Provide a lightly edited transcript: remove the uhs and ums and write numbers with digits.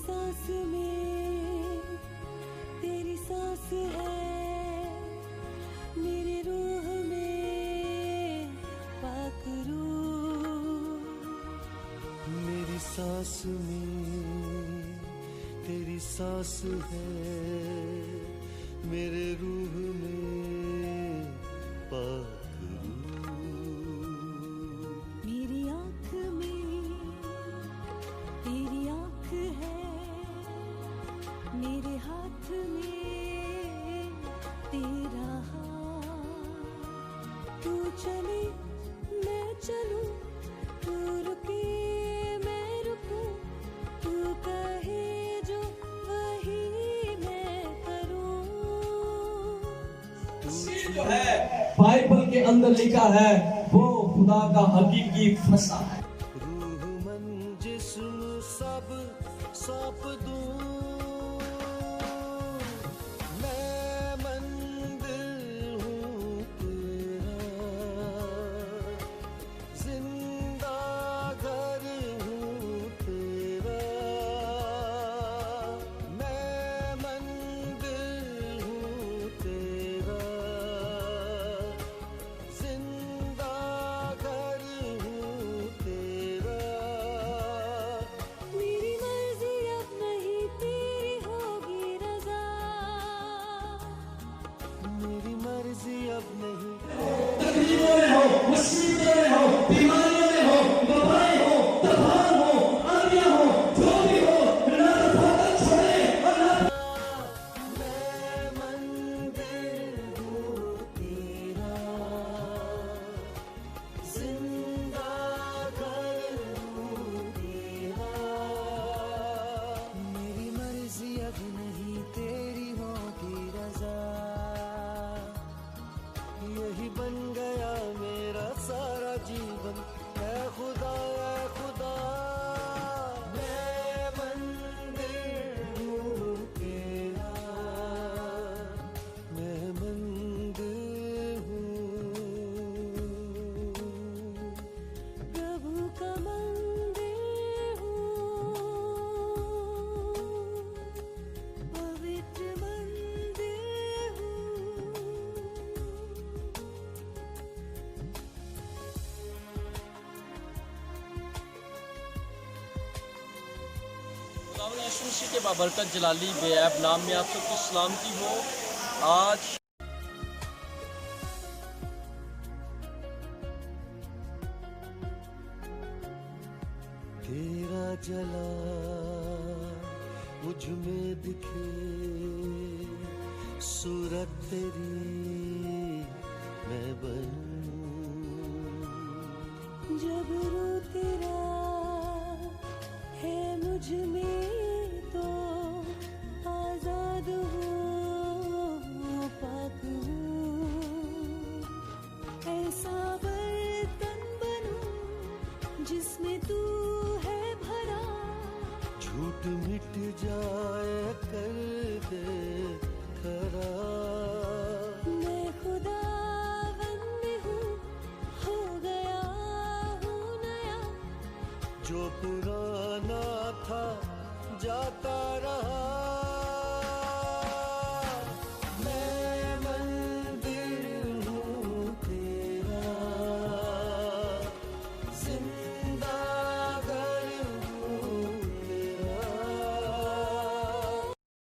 सांस में तेरी सांस है, मेरी रूह में पाक रूह। मेरी सांस में तेरी सांस है, मेरे रूह में पाक रूह। मेरी आँख में तेरी आँख है, मेरे हाथ में तेरा हाथ। तू चले मैं चलूं, तू रुके मैं रुकूं, तू कहे जो वही मैं करूं। जो है बाइबल के अंदर लिखा है वो खुदा का हकीकी फसा है। रूह मन जिस्म सब सौंप दूं, मैं मंदिर हूँ तेरा, जिंदा घर हूँ तेरा। मैं मंदिर हूँ तेरा, जिंदा घर हूँ तेरा। मेरी मर्जी अब नहीं तेरी होगी रजा, मेरी मर्जी अब नहीं। तकलीफों में हो, मुसीबतों में हो, बीमारियों में हो, वबाएं हो, तूफान हो, आंधियां हो, जो भी हो, ना धोखा छोड़े और ना मैं मंदिर हूँ तेरा, जिंदा घर हूँ तेरा। मेरी मर्जी अब नहीं तेरी होगी रजा, यही बन गया मेरा सारा जीवन। ऐ खुदा ऐ खुदा, मैं मंदिर हूँ तेरा, मैं मंदिर हूँ। प्रभु का मंदिर हूँ, पवित्र मंदिर हूँ। खुदावंद यीशु मसीह के बाबरकत जलाली बेऐब नाम में आप सबकी सलामती हो। आज तेरा जला मुझ में दिखे, सूरत तेरी मैं बनूं। जब रो तेरा